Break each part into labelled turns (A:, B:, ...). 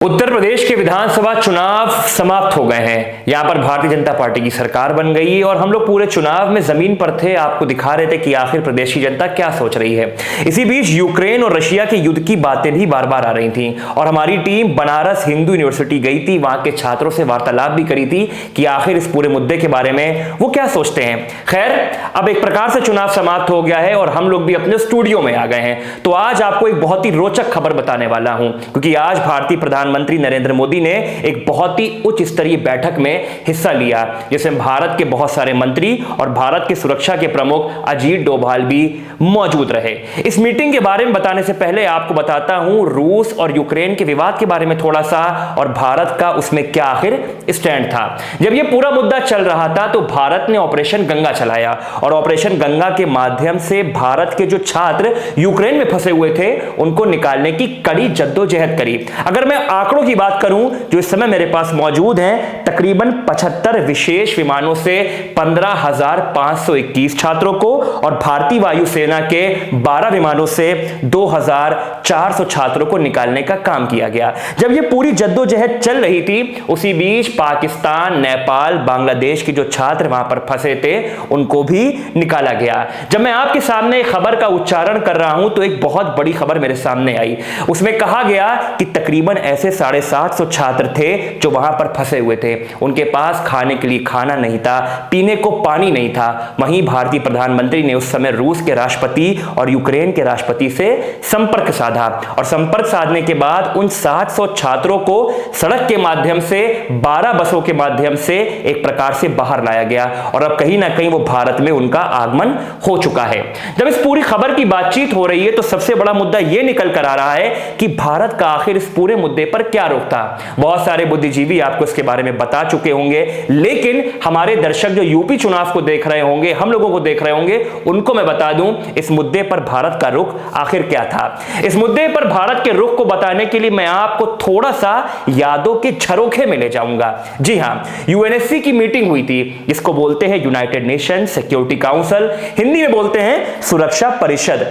A: उत्तर प्रदेश के विधानसभा चुनाव समाप्त हो गए हैं। यहां पर भारतीय जनता पार्टी की सरकार बन गई और हम लोग पूरे चुनाव में जमीन पर थे, आपको दिखा रहे थे कि आखिर प्रदेश की जनता क्या सोच रही है। इसी बीच यूक्रेन और रशिया के युद्ध की बातें भी बार बार आ रही थी और हमारी टीम बनारस हिंदू यूनिवर्सिटी गई थी, वहां के छात्रों से वार्तालाप भी करी थी कि आखिर इस पूरे मुद्दे के बारे में वो क्या सोचते हैं। खैर, अब एक प्रकार से चुनाव समाप्त हो गया है और हम लोग भी अपने स्टूडियो में आ गए हैं। तो आज आपको एक बहुत ही रोचक खबर बताने वाला हूं, क्योंकि आज भारतीय प्रधानमंत्री नरेंद्र मोदी ने एक बहुत ही उच्च स्तरीय बैठक में हिस्सा लिया, जिसमें भारत के बहुत सारे मंत्री और भारत की सुरक्षा के प्रमुख अजीत डोभाल भी मौजूद रहे। इस मीटिंग के बारे में बताने से पहले आपको बताता हूं रूस और यूक्रेन के विवाद के बारे में थोड़ा सा, और भारत का उसमें क्या आखिर स्टैंड था। जब यह पूरा मुद्दा चल रहा था तो भारत ने ऑपरेशन गंगा चलाया और ऑपरेशन गंगा के माध्यम से भारत के जो छात्र यूक्रेन में फंसे हुए थे उनको निकालने की कड़ी जद्दोजहद करी। अगर मैं आंकड़ों की बात करूं जो इस समय मेरे पास मौजूद हैं, तकरीबन 75 विशेष विमानों से 15,521 छात्रों को और भारतीय वायुसेना के 12 विमानों से 2,400 छात्रों को निकालने का काम किया गया। जब यह पूरी जद्दोजहद चल रही थी, उसी बीच पाकिस्तान, नेपाल, बांग्लादेश के जो छात्र वहां पर फंसे थे उनको भी निकाला गया। जब मैं आपके सामने खबर का उच्चारण कर रहा हूं तो एक बहुत बड़ी खबर मेरे सामने आई। उसमें कहा गया कि तकरीबन ऐसे 750 छात्र थे जो वहां पर फंसे हुए थे, उनके पास खाने के लिए खाना नहीं था, पीने को पानी नहीं था। वहीं भारतीय प्रधानमंत्री ने उस समय रूस के राष्ट्रपति और यूक्रेन के राष्ट्रपति से संपर्क साधा और संपर्क साधने के बाद उन 700 छात्रों को सड़क के माध्यम से 12 बसों के माध्यम से एक प्रकार से बाहर लाया गया और अब कहीं ना कहीं वो भारत में उनका आगमन हो चुका है। जब इस पूरी खबर की बातचीत हो रही है तो सबसे बड़ा मुद्दा यह निकल कर आ रहा है कि भारत का आखिर इस पूरे मुद्दे पर क्या रुख था। बहुत सारे बुद्धिजीवी आपको इसके बारे में बता चुके होंगे, लेकिन हमारे दर्शक जो यूपी चुनाव को देख रहे होंगे, हम लोगों को देख रहे होंगे, उनको मैं बता दूं इस मुद्दे पर भारत का रुख आखिर क्या था। इस मुद्दे पर भारत के रुख को बताने के लिए मैं आपको थोड़ा सा यादों के झरोखे में ले जाऊंगा। जी हां, यूएनएससी की मीटिंग हुई थी, जिसको बोलते हैं United nation security council, Hindi में बोलते हैं सुरक्षा परिषद।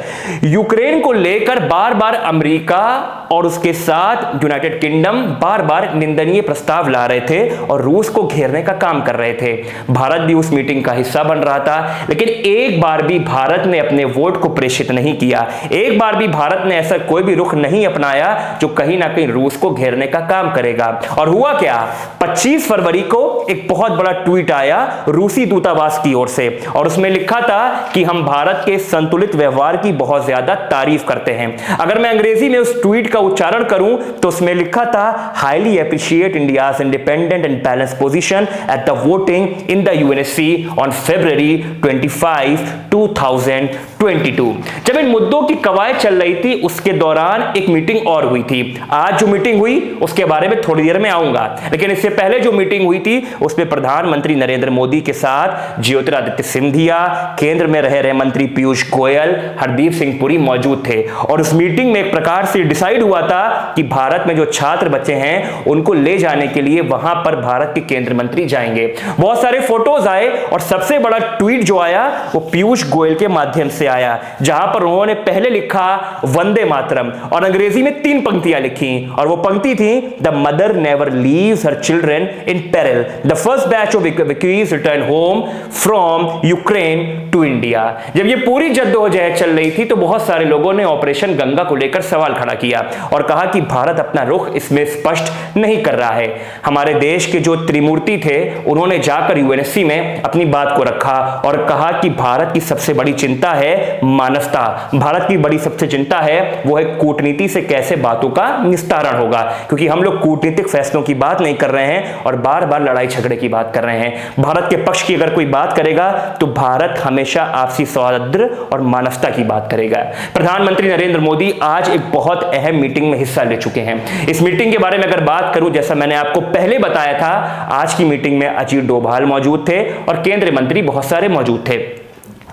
A: यूक्रेन को लेकर बार बार अमेरिका और उसके साथ यूनाइटेड किंगडम बार बार निंदनीय प्रस्ताव ला रहे थे और रूस को घेरने का काम कर रहे थे। भारत भी उस मीटिंग का हिस्सा बन रहा था, लेकिन एक बार भी भारत ने अपने वोट को प्रेषित नहीं किया। एक बार भी भारत ने ऐसा कोई भी रुख नहीं अपनाया जो कहीं ना कहीं रूस को घेरने का काम करेगा। और हुआ क्या, 25 फरवरी को एक बहुत बड़ा ट्वीट आया रूसी दूतावास की ओर से और उसमें लिखा था कि हम भारत के संतुलित व्यवहार की बहुत ज्यादा तारीफ करते हैं। अगर मैं अंग्रेजी में उस ट्वीट का उच्चारण करूं तो उसमें लिखा था highly appreciate India's independent and balanced position at the voting in the UNSC on February 25, 2022। जब इन मुद्दों की कवायद चल रही थी उसके दौरान एक मीटिंग और हुई थी। आज जो मीटिंग हुई उसके बारे में थोड़ी देर में आऊंगा, लेकिन इससे पहले जो मीटिंग हुई थी उसमें प्रधानमंत्री नरेंद्र मोदी के साथ ज्योतिरादित्य सिंधिया, केंद्र में रहे मंत्री पीयूष गोयल, हरदीप सिंह पुरी मौजूद थे और उस मीटिंग में एक प्रकार से डिसाइड हुआ था कि भारत में जो छात्र बच्चे हैं उनको ले जाने के लिए वहां पर भारत के केंद्रीय मंत्री जाएंगे। बहुत सारे फोटोज आए और सबसे बड़ा ट्वीट जो आया वो पीयूष गोयल के माध्यम से आया, जहां पर उन्होंने पहले लिखा वंदे मातरम और अंग्रेजी में 3 पंक्तियां लिखी और वो पंक्ति थी the mother never leaves her children in peril, the first batch of evacuees return home from Ukraine to India. जब ये पूरी जद्दोजहद चल रही थी तो बहुत सारे लोगों ने ऑपरेशन गंगा को लेकर सवाल खड़ा किया और कहा कि भारत अपना रुख इसमें स्पष्ट नहीं कर रहा है। हमारे देश के जो त्रिमूर्ति थे उन्होंने जाकर यूएनएससी में अपनी बात को रखा और कहा कि भारत की सबसे बड़ी चिंता है मानवता, भारत की बड़ी सबसे चिंता है वो है कूटनीति से कैसे बातों का निस्तारण होगा, क्योंकि हम लोग कूटनीतिक फैसलों की बात नहीं कर रहे हैं और बार बार लड़ाई झगड़े की बात कर रहे हैं। भारत के पक्ष की अगर कोई बात करेगा तो भारत हमेशा आपसी सौहार्द और मानवता की बात करेगा। प्रधानमंत्री नरेंद्र मोदी आज एक बहुत अहम मीटिंग में हिस्सा ले चुके हैं। इस मीटिंग के बारे में अगर बात करूं, जैसा मैंने आपको पहले बताया था, आज की मीटिंग में अजीत डोभाल मौजूद थे और केंद्रीय मंत्री बहुत सारे मौजूद थे।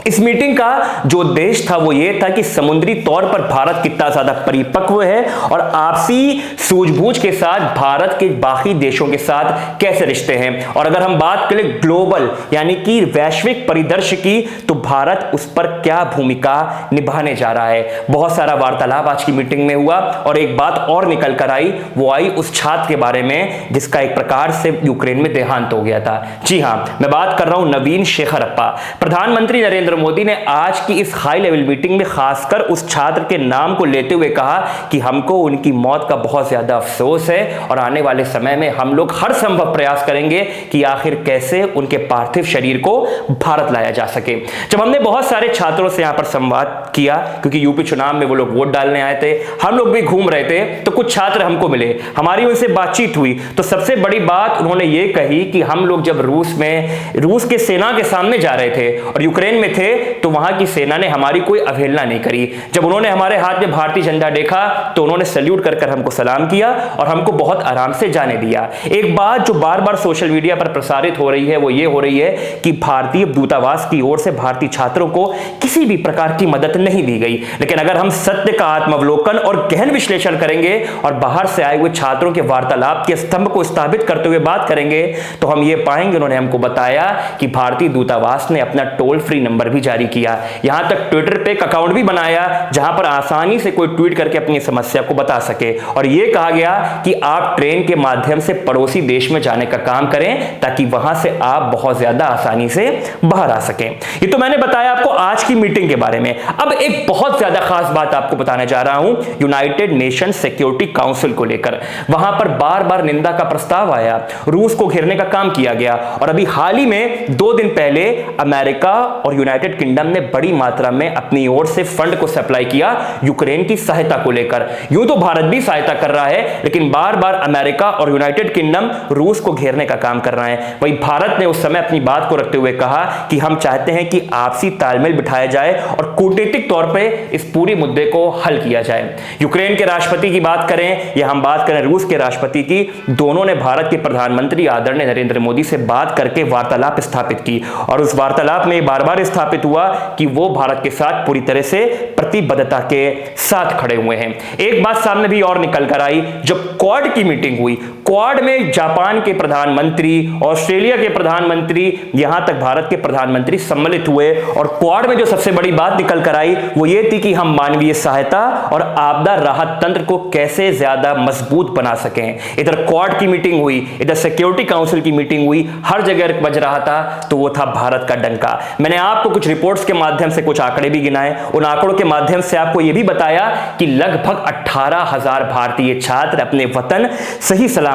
A: इस मीटिंग का जो उद्देश्य था वो ये था कि समुद्री तौर पर भारत कितना ज्यादा परिपक्व है और आपसी सूझबूझ के साथ भारत के बाकी देशों के साथ कैसे रिश्ते हैं। और अगर हम बात करें ग्लोबल यानी कि वैश्विक परिदृश्य की, तो भारत उस पर क्या भूमिका निभाने जा रहा है। बहुत सारा वार्तालाप आज की मीटिंग में हुआ और एक बात और निकल कर आई, वो आई उस छात्र के बारे में जिसका एक प्रकार से यूक्रेन में देहांत हो गया था। जी हां, मैं बात कर रहा हूं नवीन शेखरप्पा। प्रधानमंत्री नरेंद्र मोदी ने आज की इस हाई लेवल मीटिंग में खासकर उस छात्र के नाम को लेते हुए कहा कि हमको उनकी मौत का बहुत ज्यादा अफसोस है और आने वाले समय में हम लोग हर संभव प्रयास करेंगे कि आखिर कैसे उनके पार्थिव शरीर को भारत लाया जा सके। जब हमने बहुत सारे छात्रों से यहां पर संवाद किया, क्योंकि यूपी चुनाव में वो लोग वोट डालने आए थे, हम लोग भी घूम रहे थे, तो कुछ छात्र हमको मिले, हमारी उनसे बातचीत हुई, तो सबसे बड़ी बात उन्होंने ये कही कि हम लोग जब रूस के सेना के सामने जा रहे थे और यूक्रेन में थे, तो वहां की सेना ने हमारी कोई अवहेलना नहीं करी। जब उन्होंने हमारे हाथ में भारतीय झंडा देखा तो उन्होंने सैल्यूट कर हमको सलाम किया और हमको बहुत आराम से जाने दिया। एक बात जो बार बार सोशल मीडिया पर प्रसारित हो रही है वो ये हो रही है कि भारतीय दूतावास की ओर से भारतीय छात्रों को किसी भी प्रकार की मदद नहीं दी गई। लेकिन अगर हम सत्य का आत्मावलोकन और गहन विश्लेषण करेंगे और बाहर से आए हुए छात्रों के वार्तालाप के स्तंभ को स्थापित करते हुए बात करेंगे, तो हम ये पाएंगे उन्होंने हमको बताया कि भारतीय दूतावास ने अपना टोल फ्री नंबर भी जारी किया। यहां तक ट्विटर पे एक अकाउंट भी बनाया जहां पर आसानी से कोई ट्वीट करके अपनी समस्या को बता सके। और यह कहा गया कि आप ट्रेन के माध्यम से पड़ोसी देश में जाने का काम करें ताकि वहां से आप बहुत ज्यादा आसानी से बाहर आ सकें। ये तो मैंने बताया आपको आज की मीटिंग के बारे में। अब एक बहुत ज्यादा खास बात आपको बताने जा रहा हूं यूनाइटेड नेशन सिक्योरिटी काउंसिल को लेकर। वहां पर बार बार निंदा का प्रस्ताव आया, रूस को घेरने का काम किया गया और अभी हाल ही में 2 दिन पहले अमेरिका और यूनाइटेड किंगडम ने बड़ी मात्रा में अपनी ओर से फंड को सप्लाई किया यूक्रेन की सहायता को लेकर। यूं तो भारत भी सहायता कर रहा है, लेकिन बार बार अमेरिका और यूनाइटेड किंगडम रूस को घेरने का काम कर रहा है। वही भारत ने उस समय अपनी बात को रखते हुए कहा कि हम चाहते हैं कि आपसी तालमेल बिठाया जाए और कूटनीतिक तौर पे इस पूरे मुद्दे को हल किया जाए। यूक्रेन के राष्ट्रपति की बात करें या हम बात करें रूस के राष्ट्रपति की, दोनों ने भारत के प्रधानमंत्री आदरणीय नरेंद्र मोदी से बात करके वार्तालाप स्थापित की और उस वार्तालाप में बार बार स्थापित हुआ कि वो भारत के साथ पूरी तरह से प्रतिबद्धता के साथ खड़े हुए हैं। एक बात सामने भी और निकल कर आई, जब क्वाड की मीटिंग हुई, क्वाड में जापान के प्रधानमंत्री, ऑस्ट्रेलिया के प्रधानमंत्री, यहां तक भारत के प्रधानमंत्री सम्मिलित हुए और क्वाड में जो सबसे बड़ी बात निकल कर आई वो ये थी कि हम मानवीय सहायता और आपदा राहत तंत्र को कैसे ज्यादा मजबूत बना सकें। इधर क्वाड की मीटिंग हुई, इधर सिक्योरिटी काउंसिल की मीटिंग हुई, हर जगह बज रहा था तो वो था भारत का डंका। मैंने आपको कुछ रिपोर्ट्स के माध्यम से कुछ आंकड़े भी गिनाए, उन आंकड़ों के माध्यम से आपको यह भी बताया कि लगभग 18,000 भारतीय छात्र अपने वतन सही सलामत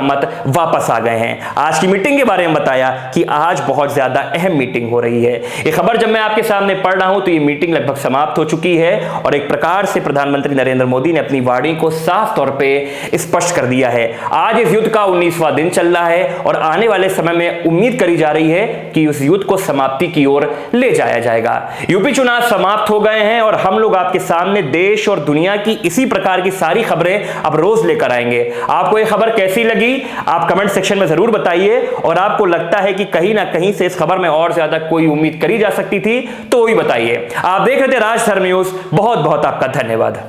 A: वापस आ गए हैं। आज की मीटिंग के बारे में बताया कि आज बहुत ज्यादा अहम मीटिंग हो रही है। ये खबर जब मैं आपके सामने पढ़ रहा हूं तो ये मीटिंग लगभग समाप्त हो चुकी है और एक प्रकार से प्रधानमंत्री नरेंद्र मोदी ने अपनी वाणी को साफ तौर पे स्पष्ट कर दिया है। आज इस युद्ध का 19वां दिन चल रहा है और आने वाले समय में उम्मीद करी जा रही है कि उस युद्ध को समाप्ति की ओर ले जाया जाएगा। यूपी चुनाव समाप्त हो गए हैं और हम लोग आपके सामने देश और दुनिया की इसी प्रकार की सारी खबरें अब रोज लेकर आएंगे। आपको यह खबर कैसी लगी आप कमेंट सेक्शन में जरूर बताइए और आपको लगता है कि कहीं ना कहीं से इस खबर में और ज्यादा कोई उम्मीद करी जा सकती थी तो भी बताइए। आप देख रहे थे राजधर्म न्यूज, बहुत बहुत आपका धन्यवाद।